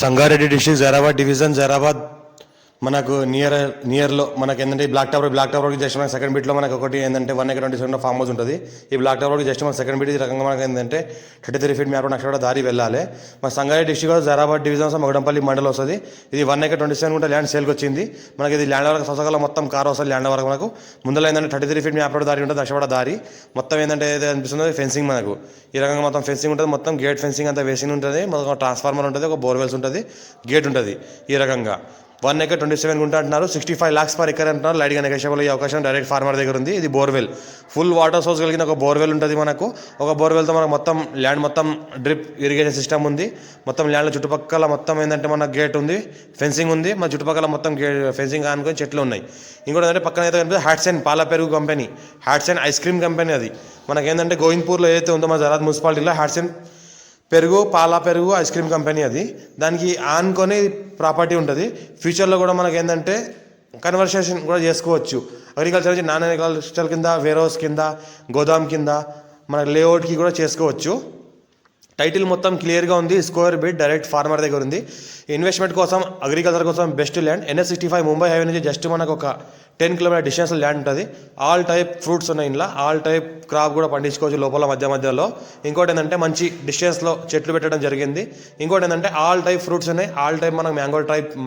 Sangareddy district Zaheerabad division Zaheerabad మనకు నియర్లో మనకి ఏంటంటే బ్లాక్ టవర్ జస్ట్ మన సెకండ్ బిట్లో మనకు ఒకటి ఏంటంటే 1 acre 27 ఫామ్ హౌస్ ఉంటుంది. ఈ బ్లాక్ టవర్కి జస్ట్ మన సెకండ్ బిట్ ఈ రకంగా మనకి ఏంటంటే 33 feet మ్యాప్ అక్కడ దారి వెళ్ళాలి. మన సంగారెడ్డి డిస్ట్రిక్ట్ జైరాబాద్ డివిజన్ మగడంపల్లి మండలం వస్తుంది. ఇది 1 acre 27 గుంట ల్యాండ్ సేల్కి వచ్చింది. మనకి ఇది ల్యాండ్ వరకు సొసగల మొత్తం కార్ వస్తుంది. ల్యాండ్ వరకు మనకు ముందర ఏంటంటే 33 feet మ్యాప్ దారి ఉంటుంది. అక్షపడ దారి మొత్తం ఏంటంటే ఏదైతే అనిపిస్తుంది ఫెన్సింగ్ మనకు ఈ రకంగా మొత్తం ఫెన్సింగ్ ఉంటుంది. మొత్తం గేట్ ఫెన్సింగ్ అంతా వేసి ఉంటుంది. మొత్తం ట్రాన్స్ఫార్మర్ ఉంటుంది, ఒక బోర్వెల్స్ ఉంటుంది, గేట్ ఉంటుంది. ఈ రకంగా 1 acre 27 గుంట అంటున్నారు. 65 lakhs per acre అంటున్నారు. లైట్గా నెగోషియబుల్ అయ్యే అవకాశం డైరెక్ట్ ఫార్మర్ దగ్గర ఉంది. ఇది బోర్వెల్, ఫుల్ వాటర్ సోర్స్ కలిగిన ఒక బోర్వెల్ ఉంటుంది. మనకు ఒక బోర్వెల్తో మనకు మొత్తం ల్యాండ్ మొత్తం డ్రిప్ ఇరిగేషన్ సిస్టమ్ ఉంది. మొత్తం ల్యాండ్లో చుట్టుపక్కల మొత్తం ఏంటంటే మన గేట్ ఉంది, ఫెన్సింగ్ ఉంది. మన చుట్టుపక్కల మొత్తం ఫెన్సింగ్ ఆనుకొని చెట్లు ఉన్నాయి. ఇంకోటి ఏంటంటే పక్కన అయితే కనిపిస్తుంది హ్యాట్సన్ పాల పెరుగు company, Hatsun ice cream company. అది మనకేంటంటే గోవింద్పూర్లో ఏదైతే ఉందో మన జైరాబాద్ మున్సిపాలిటీలో హ్యాట్సన్ పెరుగు పాల పెరుగు ఐస్ క్రీమ్ కంపెనీ. అది దానికి ఆనుకొని ప్రాపర్టీ ఉంటుంది. ఫ్యూచర్లో కూడా మనకి ఏంటంటే కన్వర్సేషన్ కూడా చేసుకోవచ్చు. అగ్రికల్చర్ నుంచి నాన్ అగ్రికల్చర్ కింద, వేర్ హౌస్ కింద, గోదాం కింద మన లేఅవుట్కి కూడా చేసుకోవచ్చు. టైటిల్ మొత్తం క్లియర్గా ఉంది. స్క్వేర్ బిట్ డైరెక్ట్ ఫార్మర్ దగ్గర ఉంది. ఇన్వెస్ట్మెంట్ కోసం అగ్రికల్చర్ కోసం best land. NH65 Mumbai highway నుంచి జస్ట్ మనకు ఒక 10 km డిస్టెన్స్ ల్యాండ్ ఉంటుంది. ఆల్ టైప్ ఫ్రూట్స్ ఉన్నాయి ఇంట్లో. ఆల్ టైప్ క్రాప్ కూడా పండించుకోవచ్చు లోపల మధ్యలో. ఇంకోటి ఏంటంటే మంచి డిస్టెన్స్లో చెట్లు పెట్టడం జరిగింది. ఇంకోటి ఏంటంటే ఆల్ టైప్ ఫ్రూట్స్ ఉన్నాయి. ఆల్ టైప్ మనకు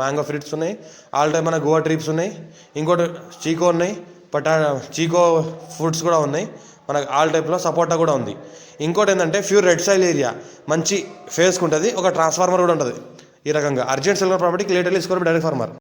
మ్యాంగో ఫ్రూట్స్ ఉన్నాయి. ఆల్ టైప్ మనకు గోవా ట్రీప్స్ ఉన్నాయి. ఇంకోటి చీకో ఉన్నాయి, చీకో ఫ్రూట్స్ కూడా ఉన్నాయి. మనకు ఆల్ టైప్లో సపోటా కూడా ఉంది. ఇంకోటి ఏంటంటే ప్యూర్ రెడ్ సాయిల్ ఏరియా, మంచి ఫేస్కి ఉంటుంది. ఒక ట్రాన్స్ఫార్మర్ కూడా ఉంటుంది. ఈ రకంగా argent silver property clearly score direct farmer.